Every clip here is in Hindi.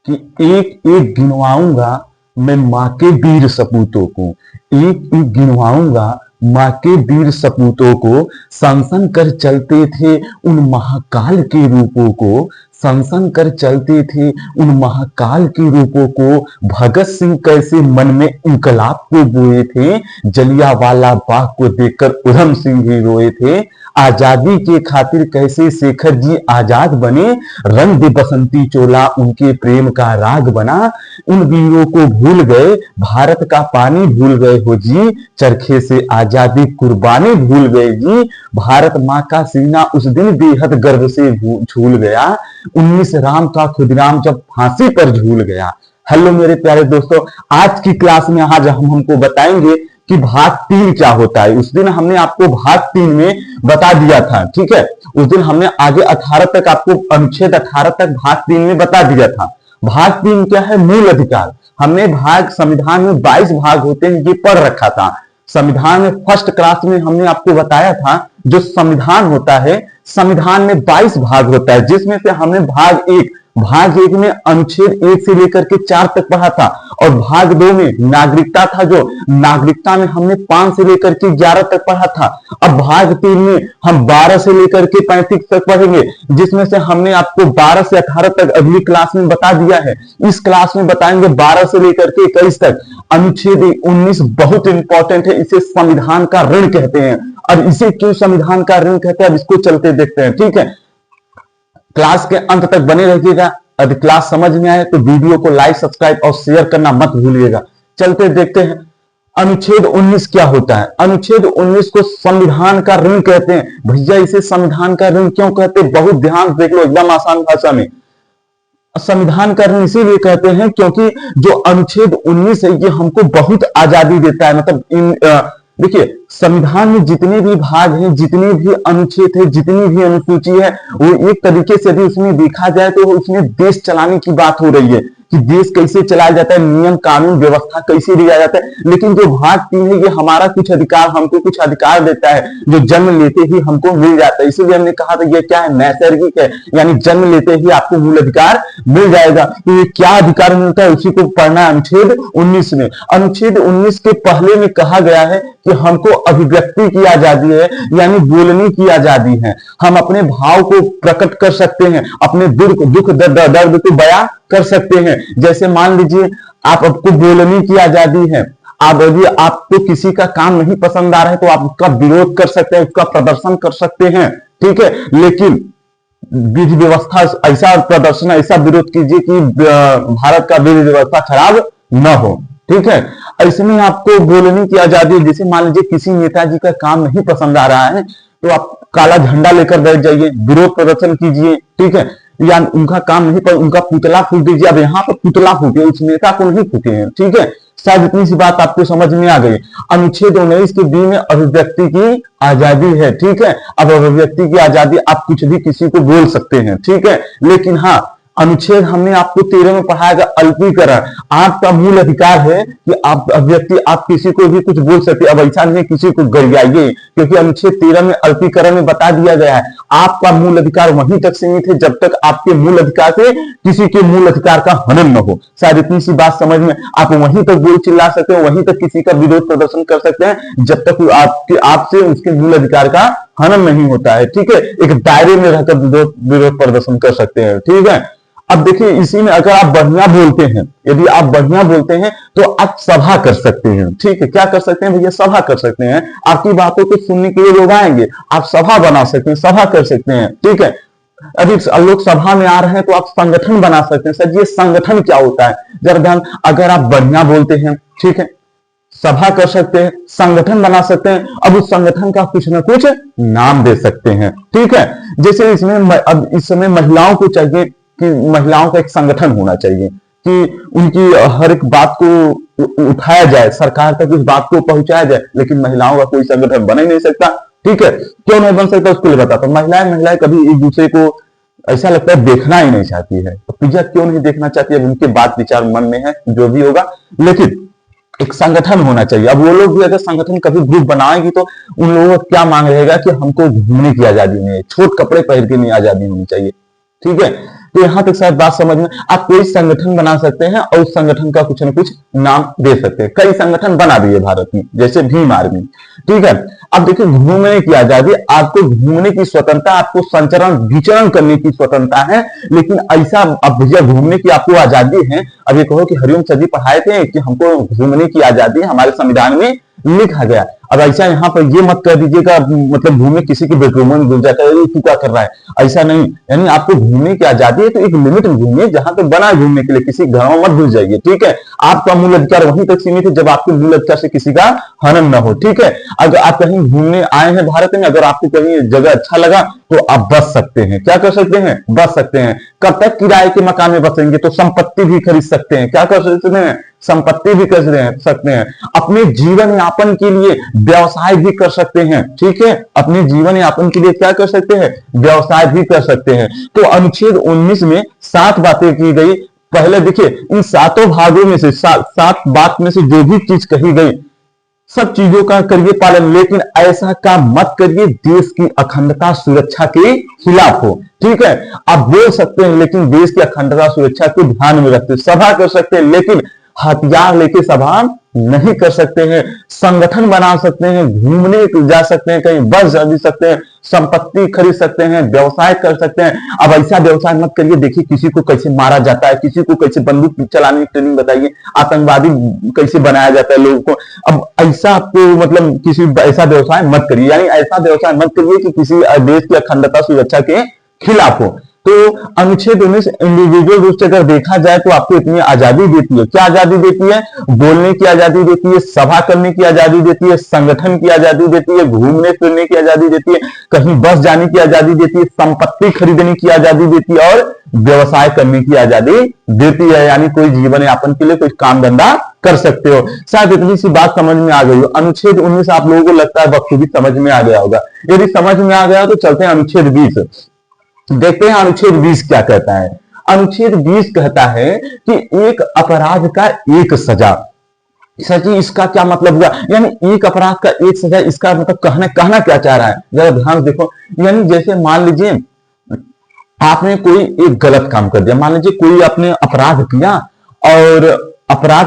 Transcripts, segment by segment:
कि एक एक गिनवाऊंगा मैं माँ के वीर सपूतों को, एक एक गिनवाऊंगा माँ के वीर सपूतों को, सनसन कर चलते थे उन महाकाल के रूपों को, सनसन कर चलते थे उन महाकाल के रूपों को। भगत सिंह कैसे मन में इंकलाब को बोए थे, जलियांवाला बाग को देखकर उधम सिंह भी रोए थे। आजादी के खातिर कैसे शेखर जी आजाद बने, रंग दे बसंती चोला उनके प्रेम का राग बना। उन वीरों को भूल गए, भारत का पानी भूल गए हो जी, चरखे से आजादी कुर्बानी भूल गए जी। भारत माँ का सीना उस दिन बेहद गर्व से झूल गया, 19 राम का खुदराम जब फांसी पर झूल गया। हेलो मेरे प्यारे दोस्तों, आज की क्लास में आज हम हमको बताएंगे कि भाग 3 क्या होता है। उस दिन हमने आपको भाग 3 में बता दिया था, ठीक है। उस दिन हमने आगे 18 तक आपको अनुच्छेद 18 तक भाग 3 में बता दिया था। भाग 3 क्या है? मूल अधिकार। हमने भाग संविधान में 22 भाग होते हैं ये पढ़ रखा था। संविधान में फर्स्ट क्लास में हमने आपको बताया था जो संविधान होता है, संविधान में 22 भाग होता है, जिसमें से हमने भाग 1 में अनुच्छेद 1 से लेकर के 4 तक पढ़ा था। और भाग 2 में नागरिकता था, जो नागरिकता में हमने 5 से लेकर के 11 तक पढ़ा था। अब भाग 3 में हम 12 से लेकर के 35 तक पढ़ेंगे, जिसमें से हमने आपको 12 से 18 तक अगली क्लास में बता दिया है। इस क्लास में बताएंगे 12 से लेकर के 21 तक। अनुच्छेद 19 बहुत इंपॉर्टेंट है, इसे संविधान का ऋण कहते हैं। और इसे क्यों संविधान का ऋण कहते हैं, अब इसको चलते देखते हैं, ठीक है। क्लास के अंत तक बने रहिएगा। यदि क्लास समझ में आए तो वीडियो को लाइक, सब्सक्राइब और शेयर करना मत भूलिएगा। चलते देखते हैं अनुच्छेद 19 क्या होता है। अनुच्छेद 19 को संविधान का ऋण कहते हैं। भैया इसे संविधान का ऋण क्यों कहते हैं, बहुत ध्यान देख लो, एकदम आसान भाषा में। संविधान का ऋण इसीलिए कहते हैं क्योंकि जो अनुच्छेद 19 है ये हमको बहुत आजादी देता है। मतलब देखिए संविधान में जितने भी भाग हैं, जितने भी अनुच्छेद है, जितनी भी अनुसूची है, वो एक तरीके से यदि उसमें देखा जाए तो उसमें देश चलाने की बात हो रही है कि देश कैसे चलाया जाता है, नियम कानून व्यवस्था कैसे दिया जाता है। लेकिन जो भाग 3 है ये हमारा कुछ अधिकार, हमको कुछ अधिकार देता है जो जन्म लेते ही हमको मिल जाता है। इसीलिए हमने कहा था ये क्या है, नैसर्गिक है, यानी जन्म लेते ही आपको मूल अधिकार मिल जाएगा। तो ये क्या अधिकार मिलता है उसी को पढ़ना है अनुच्छेद 19 में। अनुच्छेद 19 के पहले में कहा गया है कि हमको अभिव्यक्ति की आजादी है, यानी बोलने की आजादी है। हम अपने भाव को प्रकट कर सकते हैं, अपने दुख दर्द को बयां कर सकते हैं। जैसे मान लीजिए आपको बोलने की आजादी है, आप यदि आपको किसी का काम नहीं पसंद आ रहा है तो आप उसका विरोध कर सकते हैं, उसका प्रदर्शन कर सकते हैं, ठीक है। लेकिन विधि व्यवस्था ऐसा प्रदर्शन, ऐसा विरोध कीजिए कि भारत का विधि व्यवस्था खराब न हो, ठीक है। ऐसे में आपको बोलने की आजादी। जैसे मान लीजिए किसी नेताजी का काम नहीं पसंद आ रहा है तो आप काला झंडा लेकर बैठ जाइए, विरोध प्रदर्शन कीजिए, ठीक है। या उनका काम नहीं पर उनका पुतला फूक दीजिए। अब यहाँ पर पुतला फूके, उस नेता को नहीं फूके हैं, ठीक है। शायद इतनी सी बात आपको समझ में आ गई। अनुच्छेद 19 के बी में अभिव्यक्ति की आजादी है, ठीक है। अब अभिव्यक्ति की आजादी, आप कुछ भी किसी को बोल सकते हैं, ठीक है। लेकिन हाँ, अनुच्छेद हमने आपको 13 में पढ़ाया अल्पीकरण। आपका मूल अधिकार है कि आप अभिव्यक्ति, आप किसी को भी कुछ बोल सकते हैं। अब ऐसा नहीं किसी को गरियाइए, क्योंकि अनुच्छेद 13 में अल्पीकरण में बता दिया गया है आपका मूल अधिकार वहीं तक सीमित है जब तक आपके मूल अधिकार से किसी के मूल अधिकार का हनन न हो। शायद इतनी सी बात समझ में, आप वहीं तक बोल चिल्ला सकते हैं, वहीं तक किसी का विरोध प्रदर्शन कर सकते हैं जब तक आपसे उसके मूल अधिकार का हनन नहीं होता है, ठीक है। एक दायरे में रहकर विरोध प्रदर्शन कर सकते हैं, ठीक है। अब देखिए इसी में अगर आप बढ़िया बोलते हैं, यदि आप बढ़िया बोलते हैं तो आप सभा कर सकते हैं, ठीक है। क्या कर सकते हैं भैया? सभा कर सकते हैं। आपकी बातों को सुनने के लिए लोग आएंगे, आप सभा बना सकते हैं, सभा कर सकते हैं, ठीक है। अभी लोग सभा में आ रहे हैं तो आप संगठन बना सकते हैं। सर ये संगठन क्या होता है जरा ध्यान। अगर आप बढ़िया बोलते हैं, ठीक है, सभा कर सकते हैं, संगठन बना सकते हैं। अब उस संगठन का कुछ ना कुछ नाम दे सकते हैं, ठीक है। जैसे इसमें अब इस समय महिलाओं को चाहिए कि महिलाओं का एक संगठन होना चाहिए कि उनकी हर एक बात को उठाया जाए, सरकार तक इस बात को पहुंचाया जाए। लेकिन महिलाओं का कोई संगठन बन ही नहीं सकता, ठीक है। क्यों नहीं बन सकता उसके लिए बताता हूं। महिलाएं कभी एक दूसरे को ऐसा लगता है देखना ही नहीं चाहती है। तो पिज्जा क्यों नहीं देखना चाहती है? अब उनके बात विचार मन में है, जो भी होगा, लेकिन एक संगठन होना चाहिए। अब वो लोग भी अगर संगठन कभी ग्रुप बनाएगी तो उन लोगों का क्या मांग रहेगा कि हमको घूमने की आजादी नहीं है, छोट कपड़े पहन के नहीं आजादी होनी चाहिए, ठीक है। तो यहाँ तक शायद बात समझ में। आप कोई संगठन बना सकते हैं और उस संगठन का कुछ ना कुछ नाम दे सकते हैं। कई संगठन बना दिए भारत में, जैसे भीम आर्मी, ठीक है। अब देखिए, घूमने की आजादी, आपको घूमने की स्वतंत्रता, आपको संचरण विचरण करने की स्वतंत्रता है, लेकिन ऐसा अब भैया घूमने की आपको आजादी है। अब ये कहो कि हरिओम सर जी पढ़ाए थे कि हमको घूमने की आजादी हमारे संविधान में लिखा गया। अब ऐसा यहाँ पर ये मत कर दीजिएगा, मतलब घूमने किसी के बेडरूम में घुस जाता है, तू क्या कर रहा है, ऐसा नहीं। यानी आपको घूमने की आजादी है तो एक लिमिट में घूमिए, जहां पे बना घूमने के लिए, किसी घर में मत घुस जाइए, ठीक है। आपका मूल अधिकार वहीं तक सीमित है जब आपके मूल अधिकार से किसी का हनन न हो, ठीक है। अगर आप कहीं घूमने आए हैं भारत में, अगर आपको कहीं जगह अच्छा लगा तो आप बस सकते हैं। क्या कर सकते हैं? बस सकते हैं। कब तक किराए के मकान में बसेंगे? तो संपत्ति भी खरीद सकते हैं। क्या कर सकते हैं? संपत्ति भी कर सकते हैं। अपने जीवन यापन के लिए व्यवसाय भी कर सकते हैं, ठीक है। अपने जीवन यापन के लिए क्या कर सकते हैं? व्यवसाय भी कर सकते हैं। तो अनुच्छेद 19 में 7 बातें की गई। पहले देखिए, इन 7 भागों में से 7 बात में से जो भी चीज कही गई, सब चीजों का करिए पालन, लेकिन ऐसा काम मत करिए देश की अखंडता सुरक्षा के खिलाफ हो, ठीक है। आप बोल सकते हैं लेकिन देश की अखंडता सुरक्षा को ध्यान में रखते, सभा कर सकते हैं लेकिन हथियार लेके सभा नहीं कर सकते हैं। संगठन बना सकते हैं, घूमने जा सकते हैं, कहीं बस जा भी सकते हैं, संपत्ति खरीद सकते हैं, व्यवसाय कर सकते हैं। अब ऐसा व्यवसाय मत करिए, देखिए किसी को कैसे मारा जाता है, किसी को कैसे बंदूक चलाने की ट्रेनिंग बताइए, आतंकवादी कैसे बनाया जाता है लोगों को। अब ऐसा आपको मतलब किसी ऐसा व्यवसाय मत करिए, यानी ऐसा व्यवसाय मत करिए कि किसी देश की अखंडता सुरक्षा के खिलाफ हो। तो अनुच्छेद 19 इंडिविजुअल रूप से अगर देखा जाए तो आपको इतनी आजादी देती है। क्या आजादी देती है? बोलने की आजादी देती है, सभा करने की आजादी देती है, संगठन की आजादी देती है, घूमने फिरने की आजादी देती है, कहीं बस जाने की आजादी देती है, संपत्ति खरीदने की आजादी देती है और व्यवसाय करने की आजादी देती है। यानी कोई जीवन यापन के लिए कोई काम धंधा कर सकते हो। शायद इतनी सी बात समझ में आ गई हो। अनुच्छेद 19 आप लोगों को लगता है बखूबी समझ में आ गया होगा। यदि समझ में आ गया तो चलते हैं अनुच्छेद 20, देखते हैं अनुच्छेद 20 क्या कहता है। अनुच्छेद 20 कहता है कि एक अपराध का एक सजा। सर जी इसका क्या मतलब हुआ? यानी एक अपराध का एक सजा, इसका मतलब कहना क्या चाह रहा है, जरा ध्यान देखो। यानी जैसे मान लीजिए आपने कोई एक गलत काम कर दिया, मान लीजिए कोई आपने अपराध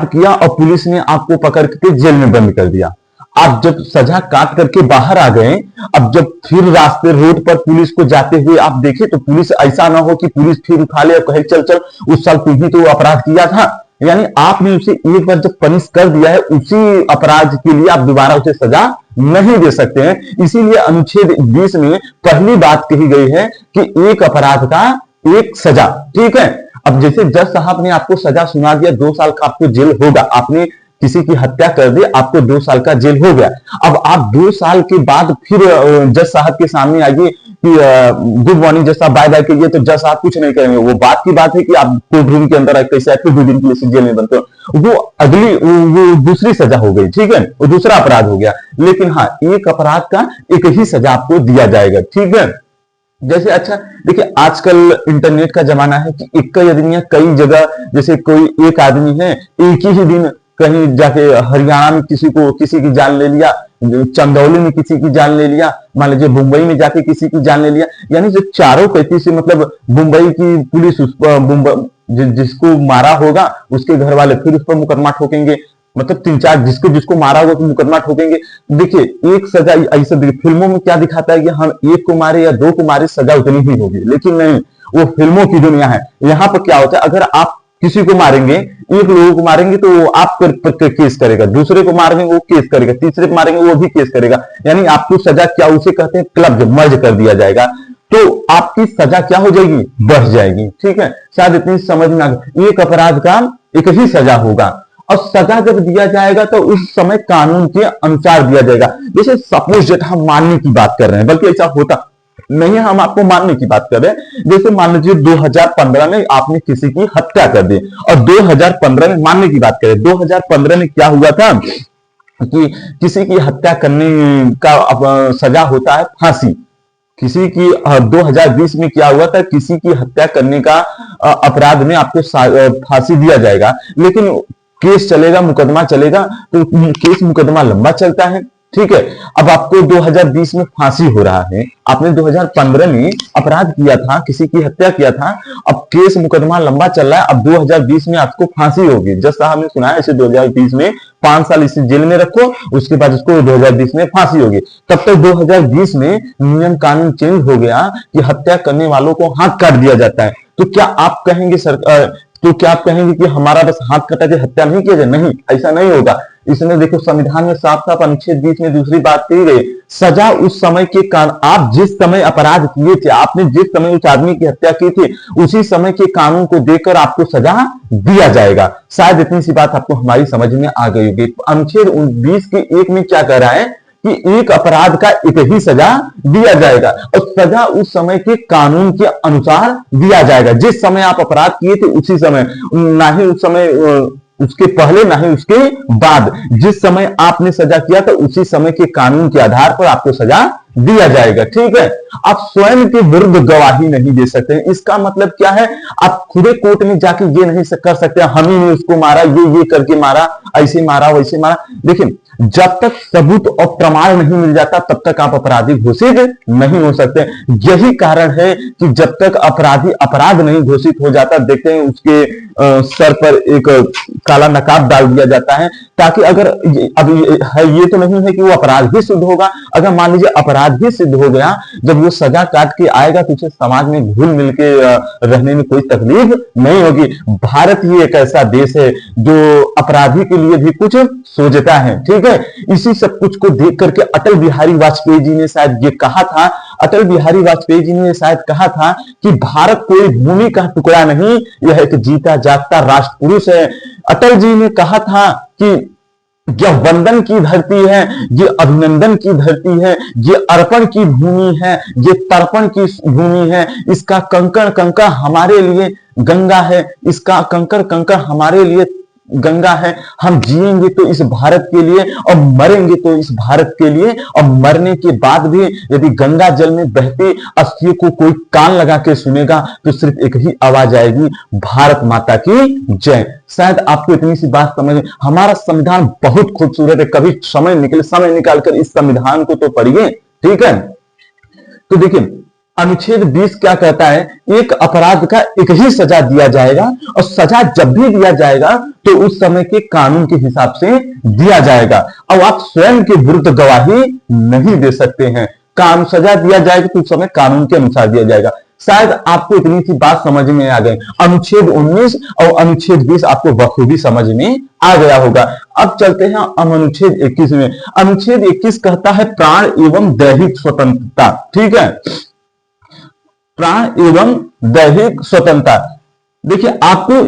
किया और पुलिस ने आपको पकड़ के जेल में बंद कर दिया। आप जब सजा काट करके बाहर आ गए, अब जब फिर रास्ते रोड पर पुलिस को जाते हुए आप देखें तो पुलिस ऐसा ना हो कि पुलिस फिर उठा ले और कहे चल चल उस साल तुम ही तो अपराध किया था। यानी आपने उसे एक बार जब पनिश कर दिया है, उसी अपराध के लिए आप दोबारा उसे सजा नहीं दे सकते हैं। इसीलिए अनुच्छेद 20 में पहली बात कही गई है कि एक अपराध का एक सजा, ठीक है। अब जैसे जज साहब ने आपको सजा सुना दिया, 2 साल का आपको जेल होगा, आपने किसी की हत्या कर दी, आपको 2 साल का जेल हो गया। अब आप 2 साल के बाद फिर जज साहब के सामने आइए कि गुड मॉर्निंग जज साहब, बाय बाय करिए, तो जज साहब कुछ नहीं करेंगे। वो बात की बात है कि आप कोर्ट रूम के अंदर कैसे फिर 2 दिन के लिए जेल में बनते हो, वो दूसरी सजा हो गई, ठीक है, वो दूसरा अपराध हो गया। लेकिन हाँ, एक अपराध का एक ही सजा आपको दिया जाएगा, ठीक है। जैसे अच्छा देखिए, आजकल इंटरनेट का जमाना है कि एक ही आदमी कई जगह, जैसे कोई एक आदमी है एक ही दिन कहीं जाके हरियाणा में किसी की जान ले लिया, चंदौली में किसी की जान ले लिया, मान लीजिए मुंबई में जाके किसी की जान ले लिया। यानी जो चारों कहती से मतलब मुंबई की पुलिस उस पर जिसको मारा होगा उसके घर वाले फिर उस पर मुकदमा ठोकेंगे, मतलब 3-4 जिसको मारा होगा तो मुकदमा ठोकेंगे। देखिए एक सजा ऐसा फिल्मों में क्या दिखाता है कि हम एक को मारे या 2 को मारे सजा उतनी ही होगी, लेकिन नहीं, वो फिल्मों की दुनिया है। यहाँ पर क्या होता है, अगर आप किसी को मारेंगे, एक लोगों को मारेंगे तो वो आप पर केस करेगा, दूसरे को मारेंगे वो केस करेगा, तीसरे को मारेंगे वो भी केस करेगा। यानी आपको सजा क्या, उसे कहते हैं क्लब मर्ज कर दिया जाएगा, तो आपकी सजा क्या हो जाएगी, बढ़ जाएगी, ठीक है। शायद इतनी समझ में आ गई। एक अपराध का एक ही सजा होगा और सजा जब दिया जाएगा तो उस समय कानून के अनुसार दिया जाएगा। जैसे सपोज डेट हम मानने की बात कर रहे हैं, बल्कि ऐसा होता नहीं है, हम आपको मानने की बात कर रहे हैं। जैसे मान लीजिए 2015 में आपने किसी की हत्या कर दी और 2015 में मानने की बात करें, 2015 में क्या हुआ था कि किसी की हत्या करने का सजा होता है फांसी। किसी की 2020 में क्या हुआ था, किसी की हत्या करने का अपराध में आपको फांसी दिया जाएगा, लेकिन केस चलेगा, मुकदमा चलेगा, तो केस मुकदमा लंबा चलता है, ठीक है। अब आपको 2020 में फांसी हो रहा है, आपने 2015 में अपराध किया था, किसी की हत्या किया था, अब केस मुकदमा लंबा चल रहा है, अब 2020 में आपको फांसी होगी। जज साहब ने सुना है इसे 2020 में 5 साल इसे जेल में रखो, उसके बाद उसको 2020 में फांसी होगी। तब तक 2020 में नियम कानून चेंज हो गया कि हत्या करने वालों को हाथ काट दिया जाता है। तो क्या आप कहेंगे तो क्या आप कहेंगे कि हमारा बस हाथ कटा के हत्या नहीं किया जाए? नहीं, ऐसा नहीं होगा। इसमें देखो संविधान में साफ साफ अनुच्छेद 20 में दूसरी बात कही गई, सजा उस समय के कारण, आप जिस समय अपराध किए थे, आपने जिस समय उस आदमी की हत्या की थी, उसी समय के कानून को देखकर आपको सजा दिया जाएगा। शायद इतनी सी बात आपको हमारी समझ में आ गई होगी। अनुच्छेद 20 के 1 में क्या कह रहा है कि एक अपराध का एक ही सजा दिया जाएगा, और सजा उस समय के कानून के अनुसार दिया जाएगा। जिस समय आप अपराध किए थे उसी समय, ना ही उस समय उसके पहले, ना ही उसके बाद, जिस समय आपने सजा किया था उसी समय के कानून के आधार पर आपको सजा दिया जाएगा। ठीक है। आप स्वयं के विरुद्ध गवाही नहीं दे सकते। इसका मतलब क्या है, आप खुदे कोर्ट में जाके ये नहीं कर सकते हम ही ने उसको मारा, ये करके मारा, ऐसे मारा, वैसे मारा। देखिए, जब तक सबूत और प्रमाण नहीं मिल जाता तब तक आप अपराधी घोषित नहीं हो सकते। यही कारण है कि जब तक अपराधी अपराध नहीं घोषित हो जाता, देखते हैं उसके सर पर एक काला नकाब डाल दिया जाता है, ताकि अगर अब ये तो नहीं है कि वो अपराध ही सिद्ध होगा। अगर मान लीजिए अपराध ही सिद्ध हो गया, जब वो सजा काट के आएगा तो उसे समाज में घुल मिल के रहने में कोई तकलीफ नहीं होगी। भारत ही एक ऐसा देश है जो अपराधी के लिए भी कुछ सोचता है। ठीक है। इसी सब कुछ को देख करके अटल बिहारी वाजपेयी जी ने शायद ये कहा था, अटल बिहारी वाजपेयी जी ने शायद कहा था कि भारत कोई भूमि का टुकड़ा नहीं, यह एक जीता जागता राष्ट्र पुरुष है। अटल जी ने कहा था कि यह वंदन की धरती है, ये अभिनंदन की धरती है, ये अर्पण की भूमि है, ये तर्पण की भूमि है। इसका कंकड़ कंकड़ हमारे लिए गंगा है, इसका कंकड़ कंकड़ हमारे लिए गंगा है। हम जिएंगे तो इस भारत के लिए और मरेंगे तो इस भारत के लिए, और मरने के बाद भी यदि गंगा जल में बहती अस्थियों को कोई कान लगा के सुनेगा तो सिर्फ एक ही आवाज आएगी, भारत माता की जय। शायद आपको इतनी सी बात समझ। हमारा संविधान बहुत खूबसूरत है, कभी समय निकालकर इस संविधान को तो पढ़िए। ठीक है। तो देखिए, अनुच्छेद 20 क्या कहता है, एक अपराध का एक ही सजा दिया जाएगा, और सजा जब भी दिया जाएगा तो उस समय के कानून के हिसाब से दिया जाएगा। अब आप स्वयं के विरुद्ध गवाही नहीं दे सकते हैं। कानून सजा दिया जाएगा तो उस समय कानून के अनुसार दिया जाएगा। शायद आपको इतनी सी बात समझ में आ गई। अनुच्छेद 19 और अनुच्छेद 20 आपको बखूबी समझ में आ गया होगा। अब चलते हैं हम अनुच्छेद 21 में। अनुच्छेद 21 कहता है प्राण एवं दैहिक स्वतंत्रता। ठीक है। प्राण एवं दैहिक स्वतंत्रता। देखिए, आपको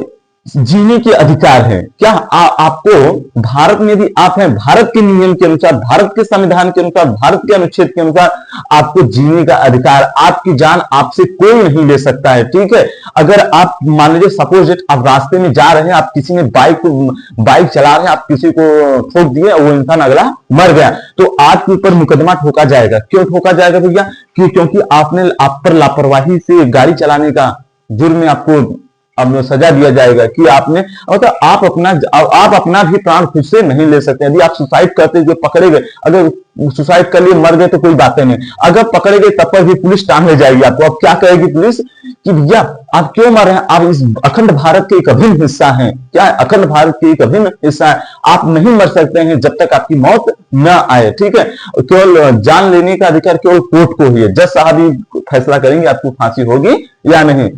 जीने के अधिकार है। क्या आपको भारत में भी आप हैं, भारत के नियम के अनुसार, भारत के संविधान के अनुसार, भारत के अनुच्छेद के अनुसार आपको जीने का अधिकार। आपकी जान आपसे कोई नहीं ले सकता है। ठीक है। अगर आप मान लीजिए सपोज आप रास्ते में जा रहे हैं, आप किसी ने बाइक चला रहे हैं, आप किसी को ठोक दिए और वो इंसान अगला मर गया, तो आपके ऊपर मुकदमा ठोका जाएगा। क्यों ठोका जाएगा भैया? क्योंकि आपने आप पर लापरवाही से गाड़ी चलाने का जुर्म में आपको अब सजा दिया जाएगा कि आपने, मतलब आप अपना भी प्राण खुद से नहीं ले सकते। यदि आप सुसाइड करते हुए पकड़े गए, अगर सुसाइड कर लिए मर गए तो कोई बातें नहीं, अगर पकड़े गए तब पर भी पुलिस टांग ले जाएगी आपको। अब क्या कहेगी पुलिस कि भैया आप क्यों मर रहे हैं, आप इस अखंड भारत के एक अभिन्न हिस्सा हैं। क्या है? अखंड भारत के एक अभिन्न हिस्सा है। आप नहीं मर सकते हैं जब तक आपकी मौत न आए। ठीक है। केवल जान लेने का अधिकार केवल कोर्ट को ही है। जज साहब ही फैसला करेंगे आपको फांसी होगी या नहीं।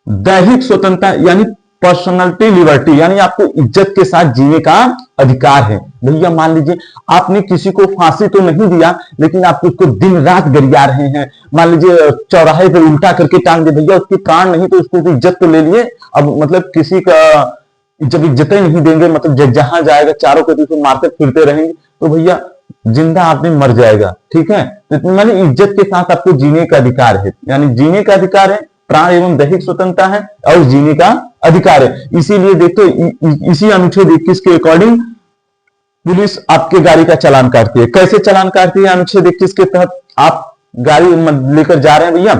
दैहिक स्वतंत्रता यानी पर्सनैलिटी लिबर्टी, यानी आपको इज्जत के साथ जीने का अधिकार है। भैया मान लीजिए आपने किसी को फांसी तो नहीं दिया, लेकिन आप उसको दिन रात गरिया रहे हैं। मान लीजिए चौराहे पर उल्टा करके टांग दे, भैया उसकी प्राण नहीं तो उसको इज्जत तो ले लिए। अब मतलब किसी का जब इज्जत ही नहीं देंगे, मतलब जहां जाएगा चारों को उसको मारते फिरते रहेंगे, तो भैया जिंदा आदमी मर जाएगा। ठीक है। तो मानी इज्जत के साथ आपको जीने का अधिकार है, यानी जीने का अधिकार है, प्राण एवं दैहिक स्वतंत्रता है और जीने का अधिकार है। इसीलिए देखो इसी अनुच्छेद 21 के अकॉर्डिंग पुलिस आपके गाड़ी का चालान काटती है। कैसे चालान काटती है? अनुच्छेद 21 के तहत आप गाड़ी लेकर जा रहे हैं भैया,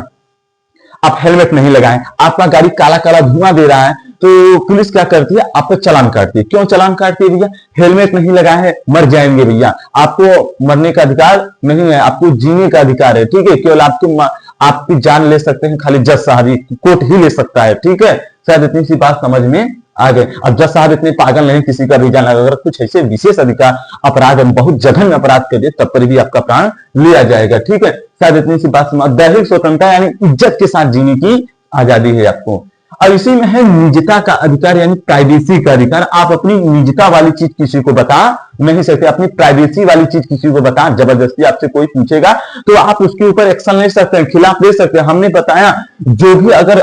आप हेलमेट नहीं लगाएं, आपका गाड़ी काला काला धुआं दे रहा है, तो पुलिस क्या करती है, आप पर चालान काटती है। क्यों चालान काटती है भैया? हेलमेट नहीं लगाए हैं, मर जाएंगे भैया। आपको मरने का अधिकार नहीं है, आपको जीने का अधिकार है, ठीक है। केवल आपकी जान ले सकते हैं खाली जज साहब ही, कोर्ट ही ले सकता है, ठीक है। शायद इतनी सी बात समझ में आ गए। अब जज साहब इतने पागल नहीं किसी का भी जान लगा, अगर कुछ ऐसे विशेष अधिकार अपराध हम बहुत जघन्य अपराध कर दे तब पर भी आपका प्राण लिया जाएगा, ठीक है। शायद इतनी सी बात समझ। दैहिक स्वतंत्रता यानी इज्जत के साथ जीने की आजादी है आपको। और इसी में है निजता का अधिकार यानी प्राइवेसी का अधिकार। आप अपनी निजता वाली चीज किसी को बता नहीं सकते, अपनी प्राइवेसी वाली चीज किसी को बता, जबरदस्ती आपसे कोई पूछेगा तो आप उसके ऊपर एक्शन ले सकते हैं, खिलाफ ले सकते हैं। हमने बताया जो भी अगर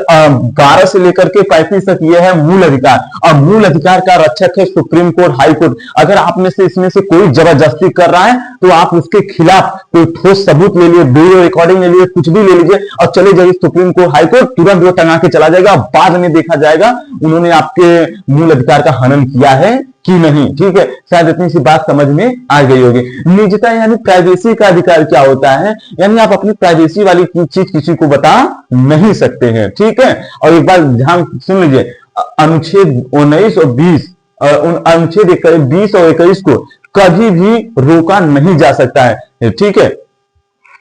12 से लेकर के 35 तक ये है मूल अधिकार, और मूल अधिकार का रक्षक है सुप्रीम कोर्ट, हाई कोर्ट। अगर आप में से इसमें से कोई जबरदस्ती कर रहा है तो आप उसके खिलाफ कोई ठोस सबूत ले लिए, वीडियो रिकॉर्डिंग ले लिए, कुछ भी ले लीजिए और चले जाइए सुप्रीम कोर्ट, हाई कोर्ट, तुरंत वो टंगा के चला जाएगा। बाद में देखा जाएगा उन्होंने आपके मूल अधिकार का हनन किया है कि नहीं, ठीक है। शायद इतनी सी बात समझ में आ गई होगी। निजता यानी प्राइवेसी का अधिकार क्या होता है, यानी आप अपनी प्राइवेसी वाली चीज किसी को बता नहीं सकते हैं, ठीक है। और एक बार ध्यान सुन लीजिए, अनुच्छेद 19 और 20 अनुच्छेद 20 और 21 को कभी भी रोका नहीं जा सकता है, ठीक है।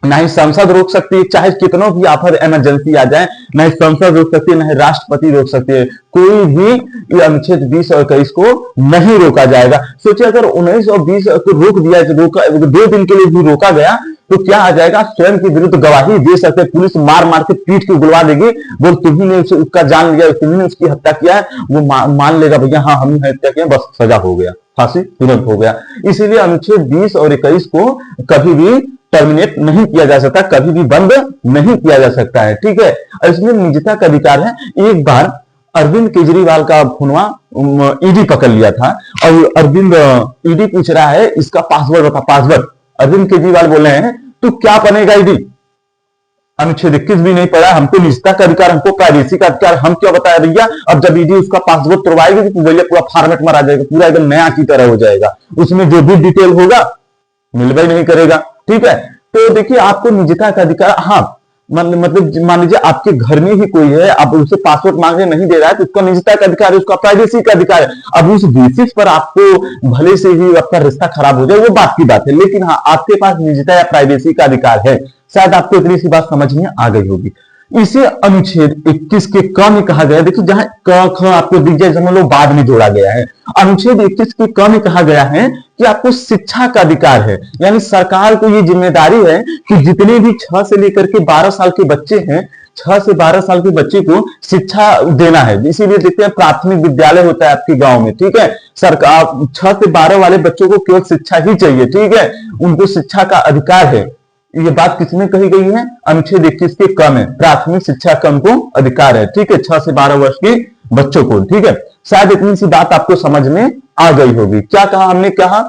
ना ही संसद रोक सकती है, चाहे कितनों भी आफत इमरजेंसी आ जाए, ना ही संसद रोक सकती है, ना ही राष्ट्रपति रोक सकती है। कोई भी अनुच्छेद 20 और 21 को नहीं रोका जाएगा। सोचिए अगर 19 और 20 को रोक दिया, 2 दिन के लिए भी रोका गया तो क्या आ जाएगा, स्वयं के विरुद्ध गवाही दे सकते, पुलिस मार मार के पीठ के उगलवा देगी, बोल तुम्ही ने उसका जान लिया, तुम्ही ने उसकी हत्या किया है, वो मान लेगा भैया हाँ हमने हत्या किया, बस सजा हो गया, फांसी तुरंत हो गया। इसीलिए अनुच्छेद 20 और 21 को कभी भी टर्मिनेट नहीं किया जा सकता, कभी भी बंद नहीं किया जा सकता है, ठीक है। और इसमें निजता का अधिकार है। एक बार अरविंद केजरीवाल का फोनवा ईडी पकड़ लिया था और अरविंद ईडी पूछ रहा है इसका पासवर्ड बता, पासवर्ड। अरविंद केजरीवाल बोल रहे हैं तू क्या बनेगा ईडी, अनुच्छेद 21 भी नहीं पढ़ा, हमको निजता का अधिकार, हमको प्राइवेसी का अधिकार, हम क्या बताया भैया। अब जब ईडी उसका पासवर्ड तोड़वाएगी तो भैया पूरा फॉर्मेट मारा जाएगा, पूरा एकदम नया की तरह हो जाएगा, उसमें जो भी डिटेल होगा मिलवा ही नहीं करेगा, ठीक है। तो देखिए आपको निजता का अधिकार, हाँ मतलब मान लीजिए आपके घर में ही कोई है, आप उससे पासवर्ड मांगने नहीं दे रहा है तो उसका निजता का अधिकार है, उसका प्राइवेसी का अधिकार है। अब उस बेसिस पर आपको भले से ही आपका रिश्ता खराब हो जाए वो बात की बात है, लेकिन हाँ आपके पास निजता या प्राइवेसी का अधिकार है। शायद आपको इतनी सी बात समझ में आ गई होगी। इसे अनुच्छेद 21 के क में कहा गया है, देखिए जहां क ख आपको दिख जाए समझ लो बाद में जोड़ा गया है। अनुच्छेद 21 के क में कहा गया है कि आपको शिक्षा का अधिकार है, यानी सरकार को ये जिम्मेदारी है कि जितने भी 6 से लेकर के 12 साल के बच्चे हैं, 6 से 12 साल के बच्चे को शिक्षा देना है। इसीलिए देखते हैं प्राथमिक विद्यालय होता है आपके गांव में, ठीक है। सरकार 6 से 12 वाले बच्चों को केवल शिक्षा ही चाहिए, ठीक है, उनको शिक्षा का अधिकार है। ये बात किसमें कही गई है, अनुच्छेद 21 के क में, प्राथमिक शिक्षा क्रम को अधिकार है, ठीक है, 6 से 12 वर्ष के बच्चों को, ठीक है। शायद इतनी सी बात आपको समझ में आ गई होगी। क्या कहा हमने, कहा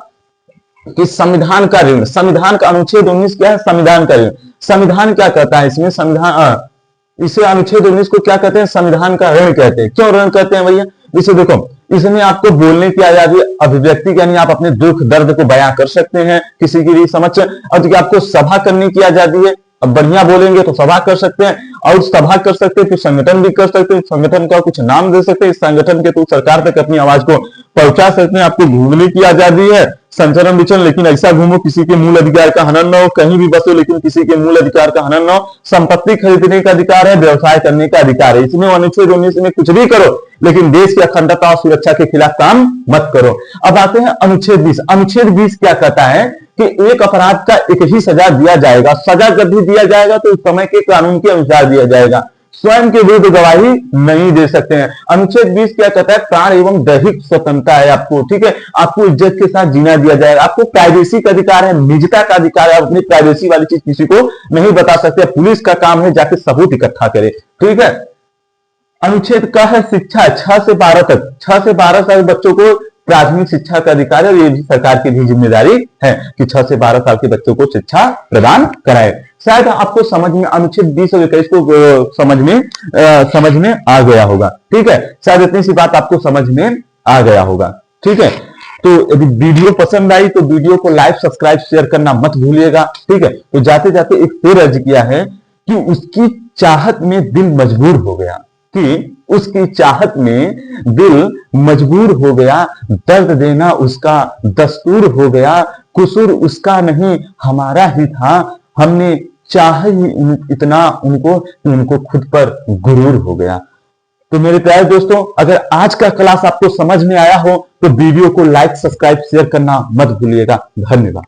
कि संविधान का ऋण, संविधान का अनुच्छेद 19 क्या है, संविधान का ऋण। संविधान क्या कहता है इसमें, संविधान इसे अनुच्छेद 19 को क्या कहते हैं, संविधान का ऋण कहते हैं। क्यों ऋण कहते हैं भैया, इसे देखो, इसमें आपको बोलने की आजादी, अभिव्यक्ति यानी आप अपने दुख दर्द को बयां कर सकते हैं किसी की भी समझ। और आपको सभा करने की आजादी है, अब बढ़िया बोलेंगे तो सभा कर सकते हैं, और सभा कर सकते हैं तो संगठन भी कर सकते हैं, संगठन का कुछ नाम दे सकते हैं, इस संगठन के तो सरकार तक अपनी आवाज को पहुंचा सकते हैं। आपको घूमने की आजादी है, संचरण विचरण, लेकिन ऐसा घूमो किसी के मूल अधिकार का हनन न हो, कहीं भी बसो लेकिन किसी के मूल अधिकार का हनन न हो। संपत्ति खरीदने का अधिकार है, व्यवसाय करने का अधिकार है। इसमें अनुच्छेद 19 में कुछ भी करो लेकिन देश की अखंडता और सुरक्षा के खिलाफ काम मत करो। अब आते हैं अनुच्छेद 20। अनुच्छेद 20 क्या कहता है कि एक अपराध का एक ही सजा दिया जाएगा, सजा जब भी दिया जाएगा तो उस समय के कानून के अनुसार दिया जाएगा, स्वयं के विरुद्ध गवाही नहीं दे सकते हैं। अनुच्छेद 20 क्या कहता है, प्राण एवं दैहिक स्वतंत्रता है आपको, ठीक है, आपको इज्जत के साथ जीना दिया जाएगा, आपको प्राइवेसी का अधिकार है, निजता का अधिकार है, आप अपनी प्राइवेसी वाली चीज किसी को नहीं बता सकते। पुलिस का काम है जाके सबूत इकट्ठा करे, ठीक है। अनुच्छेद का है शिक्षा, 6 से 12 तक, 6 से 12 साल बच्चों को प्राथमिक शिक्षा का अधिकार है, और ये भी सरकार की भी जिम्मेदारी है कि 6 से 12 साल के बच्चों को शिक्षा प्रदान कराए। शायद आपको समझ में अनुच्छेद 20 और 21 को समझ में आ गया होगा, ठीक है। शायद इतनी सी बात आपको समझ में आ गया होगा, ठीक है। तो यदि वीडियो पसंद आई तो वीडियो को लाइक सब्सक्राइब शेयर करना मत भूलिएगा, ठीक है। तो जाते जाते एक फिर अर्ज किया है कि उसकी चाहत में दिल मजबूर हो गया कि उसकी चाहत में दिल मजबूर हो गया, दर्द देना उसका दस्तूर हो गया, कसूर उसका नहीं हमारा ही था, हमने चाह ही इतना उनको, उनको खुद पर गुरूर हो गया। तो मेरे प्यारे दोस्तों, अगर आज का क्लास आपको समझ में आया हो तो वीडियो को लाइक, सब्सक्राइब, शेयर करना मत भूलिएगा। धन्यवाद।